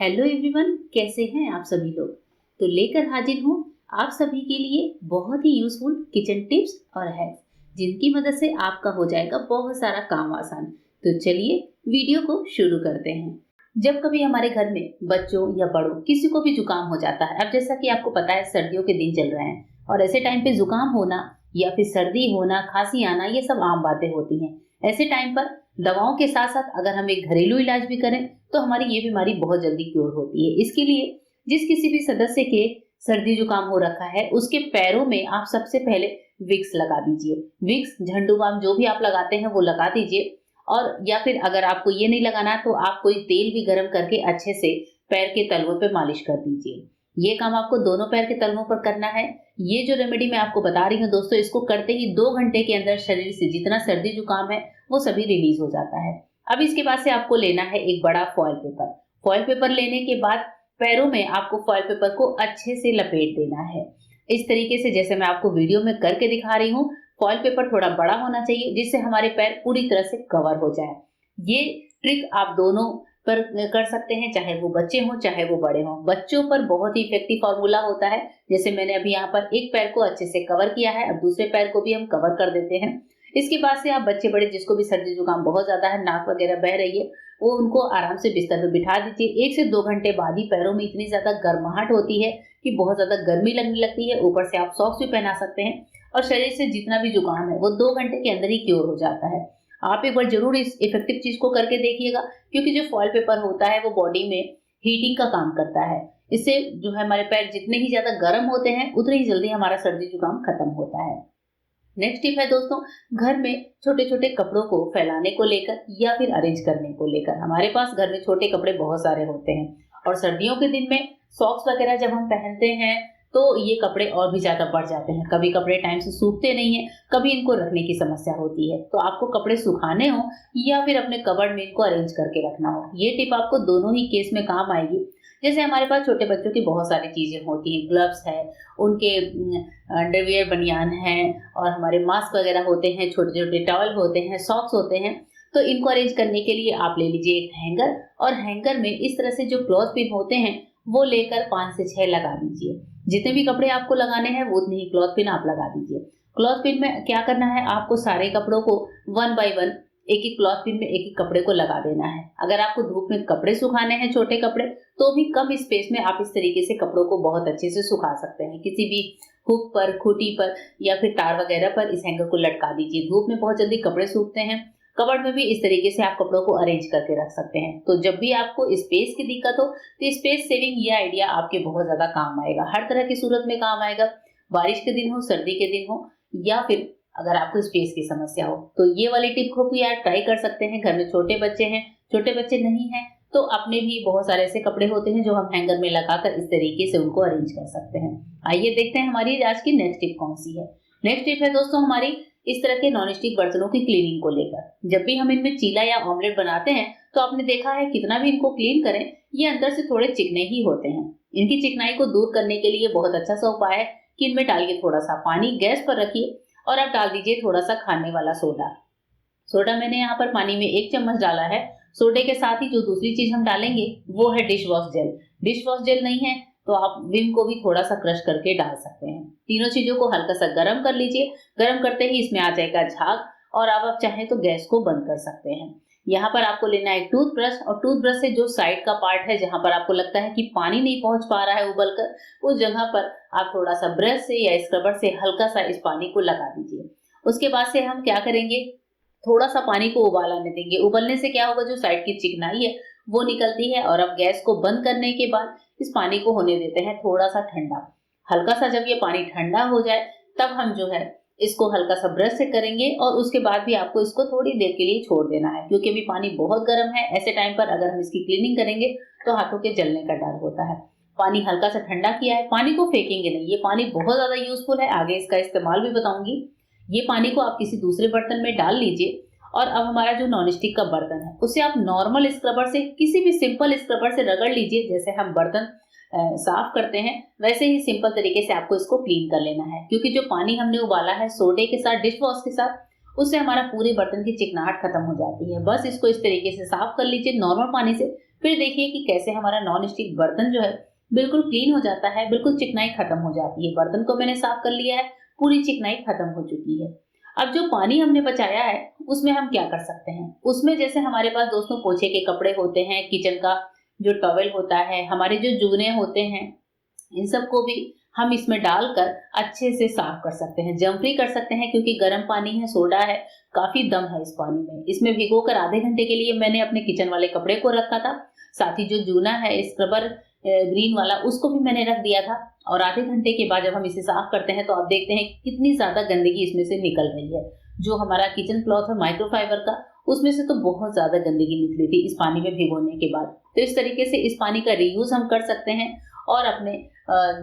Hello everyone, कैसे हैं आप सभी लोग। तो लेकर हाजिर हूँ आप सभी के लिए बहुत ही यूजफुल किचन टिप्स और हैक्स, जिनकी मदद से आपका हो जाएगा बहुत सारा काम आसान। तो चलिए वीडियो को शुरू करते हैं। जब कभी हमारे घर में बच्चों या बड़ों किसी को भी जुकाम हो जाता है, अब जैसा कि आपको पता है सर्दियों के दिन चल रहे हैं और ऐसे टाइम पे जुकाम होना या फिर सर्दी होना, खांसी आना, ये सब आम बातें होती हैं। ऐसे टाइम पर दवाओं के साथ साथ अगर हम एक घरेलू इलाज भी करें तो हमारी ये बीमारी बहुत जल्दी क्योर होती है। इसके लिए जिस किसी भी सदस्य के सर्दी जुकाम हो रखा है, उसके पैरों में आप सबसे पहले विक्स लगा दीजिए। विक्स, झंडू बाम, जो भी आप लगाते हैं वो लगा दीजिए। और या फिर अगर आपको ये नहीं लगाना तो आप कोई तेल भी गर्म करके अच्छे से पैर के तलवों पे मालिश कर दीजिए। ये काम आपको दोनों पैर के तलवों पर करना है। ये जो रेमेडी मैं आपको बता रही हूँ दोस्तों, इसको करते ही 2 घंटे के अंदर शरीर से जितना सर्दी जुकाम है वो सभी रिलीज हो जाता है। अब इसके बाद से आपको लेना है एक बड़ा फॉइल पेपर। फॉइल पेपर लेने के बाद पैरों में आपको फॉइल पेपर को अच्छे से लपेट देना है, इस तरीके से जैसे मैं आपको वीडियो में करके दिखा रही हूँ। फॉइल पेपर थोड़ा बड़ा होना चाहिए जिससे हमारे पैर पूरी तरह से कवर हो जाए। ये ट्रिक आप दोनों पर कर सकते हैं, चाहे वो बच्चे हों चाहे वो बड़े हों। बच्चों पर बहुत ही इफेक्टिव फॉर्मूला होता है। जैसे मैंने अभी यहाँ पर एक पैर को अच्छे से कवर किया है, अब दूसरे पैर को भी हम कवर कर देते हैं। इसके बाद से आप बच्चे बड़े जिसको भी सर्दी जुकाम बहुत ज्यादा है, नाक वगैरह बह रही है, वो उनको आराम से बिस्तर पर बिठा दीजिए। 1 से 2 घंटे बाद ही पैरों में इतनी ज्यादा गर्माहट होती है कि बहुत ज्यादा गर्मी लगने लगती है। ऊपर से आप सॉक्स भी पहना सकते हैं और शरीर से जितना भी जुकाम है वो 2 घंटे के अंदर ही क्योर हो जाता है। आप एक बार जरूर इस इफेक्टिव चीज को करके देखिएगा, क्योंकि जो फॉइल पेपर होता है वो बॉडी में हीटिंग का काम करता है। इससे जो है हमारे पैर जितने ही ज्यादा गर्म होते हैं उतनी ही जल्दी हमारा सर्दी जुकाम खत्म होता है। नेक्स्ट टिप है दोस्तों, घर में छोटे छोटे कपड़ों को फैलाने को लेकर या फिर अरेंज करने को लेकर। हमारे पास घर में छोटे कपड़े बहुत सारे होते हैं और सर्दियों के दिन में सॉक्स वगैरह जब हम पहनते हैं तो ये कपड़े और भी ज्यादा बढ़ जाते हैं। कभी कपड़े टाइम से सूखते नहीं है, कभी इनको रखने की समस्या होती है। तो आपको कपड़े सुखाने हो या फिर अपने कबर्ड में इनको अरेंज करके रखना हो, ये टिप आपको दोनों ही केस में काम आएगी। जैसे हमारे पास छोटे बच्चों की बहुत सारी चीजें होती हैं, ग्लव्स है, उनके अंडरवियर बनियान है, और हमारे मास्क वगैरह होते हैं, छोटे छोटे टॉवल होते हैं, सॉक्स होते हैं। तो इनको अरेंज करने के लिए आप ले लीजिए एक हैंगर, और हैंगर में इस तरह से जो क्लॉथ पिन होते हैं वो लेकर 5 से 6 लगा दीजिए। जितने भी कपड़े आपको लगाने हैं वो उतनी ही क्लॉथ पिन आप लगा दीजिए। क्लॉथ पिन में क्या करना है, आपको सारे कपड़ों को 1 बाय 1 एक एक क्लॉथ पिन में एक एक कपड़े को लगा देना है। अगर आपको धूप में कपड़े सुखाने हैं छोटे कपड़े, तो भी कम स्पेस में आप इस तरीके से कपड़ों को बहुत अच्छे से सुखा सकते हैं। किसी भी हुक पर, खूंटी पर या फिर तार वगैरह पर इस हैंगर को लटका दीजिए। धूप में बहुत जल्दी कपड़े सूखते हैं। कबर्ड में भी इस तरीके से आप कपड़ों को अरेंज करके रख सकते हैं। तो जब भी आपको स्पेस की दिक्कत हो तो स्पेस सेविंग ये आइडिया आपके बहुत ज्यादा काम आएगा, हर तरह की सूरत में काम आएगा। बारिश के दिन हो, सर्दी के दिन हो, या फिर अगर आपको स्पेस की समस्या हो, तो ये वाली टिप को भी आप ट्राई कर सकते हैं। घर में छोटे बच्चे हैं, छोटे बच्चे नहीं हैं तो अपने भी बहुत सारे ऐसे कपड़े होते हैं जो हम हैंगर में लगाकर इस तरीके से उनको अरेंज कर सकते हैं। आइए देखते हैं हमारी आज की नेक्स्ट टिप कौन सी है। नेक्स्ट टिप है दोस्तों हमारी इस तरह के नॉनस्टिक बर्तनों की क्लीनिंग को लेकर। जब भी हम इनमें चीला या ऑमलेट बनाते हैं तो आपने देखा है कितना भी इनको क्लीन करें ये अंदर से थोड़े चिकने ही होते हैं। इनकी चिकनाई को दूर करने के लिए बहुत अच्छा सा उपाय है कि इनमें डालिए थोड़ा सा पानी, गैस पर रखिए और अब डाल दीजिए थोड़ा सा खाने वाला सोडा। सोडा मैंने यहाँ पर पानी में 1 चम्मच डाला है। सोडे के साथ ही जो दूसरी चीज हम डालेंगे वो है dish wash jail. Dish wash jail नहीं है तो आप विम को भी थोड़ा सा क्रश करके डाल सकते हैं। तीनों चीजों को हल्का सा गर्म कर लीजिए। गर्म करते ही इसमें आ जाएगा झाग, और अब आप चाहें तो गैस को बंद कर सकते हैं। यहाँ पर आपको लेना है टूथब्रश, और टूथब्रश से जो साइड का पार्ट है जहां पर आपको लगता है कि पानी नहीं पहुंच पा रहा है उबलकर, उस जगह पर आप थोड़ा सा ब्रश से या स्क्रबर से हल्का सा इस पानी को लगा दीजिए। उसके बाद से हम क्या करेंगे, थोड़ा सा पानी को उबाल आने देंगे। उबलने से क्या होगा, जो साइड की चिकनाई है वो निकलती है। और अब गैस को बंद करने के बाद इस पानी को होने देते हैं थोड़ा सा ठंडा। हल्का सा जब ये पानी ठंडा हो जाए तब हम जो है इसको हल्का सा ब्रश से करेंगे, और उसके बाद भी आपको इसको थोड़ी देर के लिए छोड़ देना है, क्योंकि अभी पानी बहुत गर्म है। ऐसे टाइम पर अगर हम इसकी क्लीनिंग करेंगे तो हाथों के जलने का डर होता है। पानी हल्का सा ठंडा किया है, पानी को फेंकेंगे नहीं, ये पानी बहुत ज्यादा यूजफुल है, आगे इसका इस्तेमाल भी बताऊंगी। ये पानी को आप किसी दूसरे बर्तन में डाल लीजिए, और अब हमारा जो नॉनस्टिक का बर्तन है उसे आप नॉर्मल स्क्रबर से, किसी भी सिंपल स्क्रबर से रगड़ लीजिए। जैसे हम बर्तन साफ करते हैं वैसे ही सिंपल तरीके से आपको इसको क्लीन कर लेना है, क्योंकि जो पानी हमने उबाला है सोडे के साथ, डिश वॉश के साथ, उससे हमारा पूरे बर्तन की चिकनाहट खत्म हो जाती है। बस इसको इस तरीके से साफ कर लीजिए नॉर्मल पानी से, फिर देखिए कि कैसे हमारा नॉन स्टिक बर्तन जो है बिल्कुल क्लीन हो जाता है, बिल्कुल चिकनाई खत्म हो जाती है। बर्तन को मैंने साफ कर लिया है, पूरी चिकनाई खत्म हो चुकी है। अब जो पानी हमने बचाया है उसमें हम क्या कर सकते हैं? उसमें जैसे हमारे पास दोस्तों पोछे के कपड़े होते हैं, किचन का जो टॉवेल होता है, हमारे जो जुगने होते हैं, इन सबको भी हम इसमें डालकर अच्छे से साफ कर सकते हैं, जर्म फ्री कर सकते हैं, क्योंकि गर्म पानी है, सोडा है, काफी दम है इस पानी में। इसमें भिगोकर आधे घंटे के लिए मैंने अपने किचन वाले कपड़े को रखा था। साथ ही जो जूना है स्क्रबर ग्रीन वाला, उसको भी मैंने रख दिया था। और आधे घंटे के बाद जब हम इसे साफ करते हैं तो आप देखते हैं कितनी ज्यादा गंदगी इसमें से निकल रही है। जो हमारा किचन क्लॉथ है माइक्रोफाइबर का, उसमें से तो बहुत ज्यादा गंदगी निकली थी इस पानी में भिगोने के बाद। तो इस तरीके से इस पानी का रीयूज हम कर सकते हैं और अपने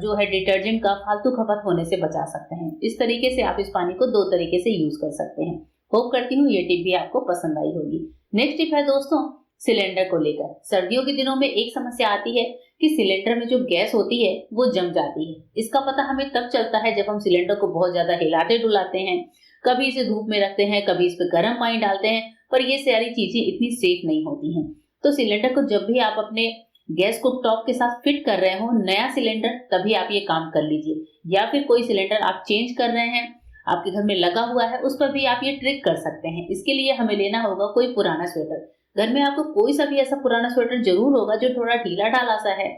जो है डिटर्जेंट का फालतू खपत होने से बचा सकते हैं। इस तरीके से आप इस पानी को 2 तरीके से यूज कर सकते हैं। होप करती हूँ ये टिप भी आपको पसंद आई होगी। नेक्स्ट टिप है दोस्तों सिलेंडर को लेकर। सर्दियों के दिनों में एक समस्या आती है कि सिलेंडर में जो गैस होती है वो जम जाती है। इसका पता हमें तब चलता है जब हम सिलेंडर को बहुत ज्यादा हिलाते डुलाते हैं, कभी इसे धूप में रखते हैं, कभी इस पे गर्म पानी डालते हैं, पर ये सारी चीजें इतनी सेफ नहीं होती हैं। तो सिलेंडर को जब भी आप अपने गैस कुकटॉप के साथ फिट कर रहे हो नया सिलेंडर, तभी आप ये काम कर लीजिए। या फिर कोई सिलेंडर आप चेंज कर रहे हैं, आपके घर में लगा हुआ है, उस पर भी आप ये ट्रिक कर सकते हैं। इसके लिए हमें लेना होगा कोई पुराना स्वेटर। घर में आपको कोई सा भी ऐसा पुराना स्वेटर जरूर होगा जो थोड़ा ढीला ढाला सा है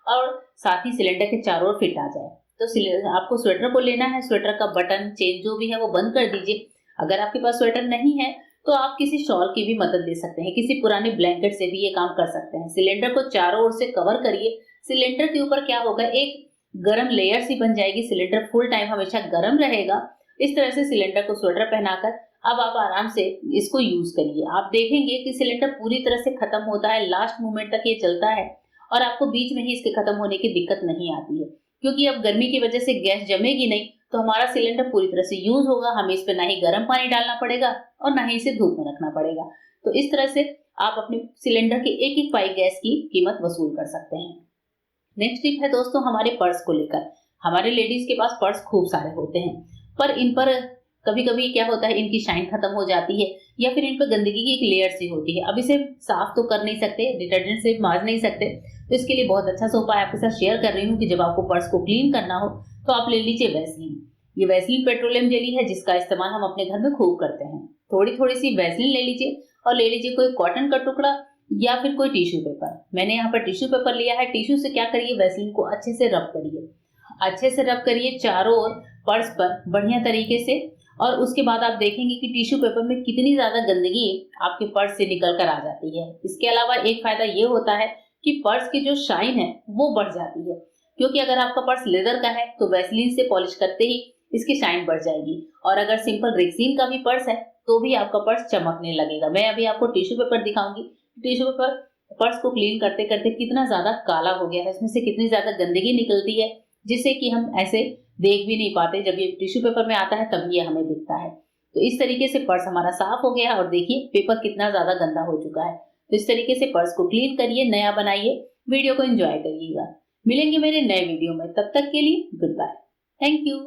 और साथ ही सिलेंडर के चारों ओर फिट आ जाए। तो आपको स्वेटर को लेना है, स्वेटर का बटन चेन जो भी है वो बंद कर दीजिए। अगर आपके पास स्वेटर नहीं है तो आप किसी शॉल की भी मदद ले सकते हैं, किसी पुराने ब्लैंकेट से भी ये काम कर सकते हैं। सिलेंडर को चारों ओर से कवर करिए। सिलेंडर के ऊपर क्या होगा, एक गरम लेयर सी बन जाएगी, सिलेंडर फुल टाइम हमेशा गरम रहेगा। इस तरह से सिलेंडर को स्वेटर पहनाकर अब आप आराम से इसको यूज करिए। आप देखेंगे कि सिलेंडर पूरी तरह से खत्म होता है, लास्ट मोमेंट तक ये चलता है और आपको बीच में ही इसके खत्म होने की दिक्कत नहीं आती है, क्योंकि अब गर्मी की वजह से गैस जमेगी नहीं, तो हमारा सिलेंडर पूरी तरह से यूज होगा। हमें इस पे ना ही गर्म पानी डालना पड़ेगा और ना ही इसे धूप में रखना पड़ेगा। तो इस तरह से आप अपने सिलेंडर की एक एक पाई गैस की कीमत वसूल कर सकते हैं। नेक्स्ट टिप है दोस्तों हमारे पर्स को लेकर। हमारे लेडीज के पास पर्स खूब सारे होते हैं, पर इन पर कभी कभी क्या होता है, इनकी शाइन खत्म हो जाती है या फिर इन पर गंदगी की एक लेयर सी होती है। अब इसे साफ तो कर नहीं सकते, डिटर्जेंट से मांज नहीं सकते, तो इसके लिए बहुत अच्छा सा उपाय आपके साथ शेयर कर रही हूँ कि जब आपको पर्स को क्लीन करना हो तो आप ले लीजिए वैसलीन। ये वैसलीन पेट्रोलियम जेली है जिसका इस्तेमाल हम अपने घर में खूब करते हैं। थोड़ी थोड़ी सी वैसलीन ले लीजिए और ले लीजिए कोई कॉटन का टुकड़ा या फिर कोई टिश्यू पेपर। मैंने यहाँ पर टिश्यू पेपर लिया है। टिश्यू से क्या करिए, वैसलीन को अच्छे से रब करिए, अच्छे से रब करिए चारों ओर पर्स पर बढ़िया तरीके से। और उसके बाद आप देखेंगे कि टिश्यू पेपर में कितनी ज्यादा गंदगी आपके पर्स से निकल कर आ जाती है। इसके अलावा एक फायदा ये होता है कि पर्स की जो शाइन है वो बढ़ जाती है, क्योंकि अगर आपका पर्स लेदर का है तो वैसलीन से पॉलिश करते ही इसकी शाइन बढ़ जाएगी, और अगर सिंपल रेक्सीन का भी पर्स है तो भी आपका पर्स चमकने लगेगा। मैं अभी आपको टिश्यू पेपर दिखाऊंगी। टिश्यू पेपर पर्स को क्लीन करते करते कितना ज्यादा काला हो गया है, इसमें से कितनी ज्यादा गंदगी निकलती है, जिससे कि हम ऐसे देख भी नहीं पाते। जब ये टिश्यू पेपर में आता है तब ये हमें दिखता है। तो इस तरीके से पर्स हमारा साफ हो गया और देखिए पेपर कितना ज्यादा गंदा हो चुका है। तो इस तरीके से पर्स को क्लीन करिए, नया बनाइए, वीडियो को एंजॉय करिएगा। मिलेंगे मेरे नए वीडियो में, तब तक के लिए गुड बाय, थैंक यू।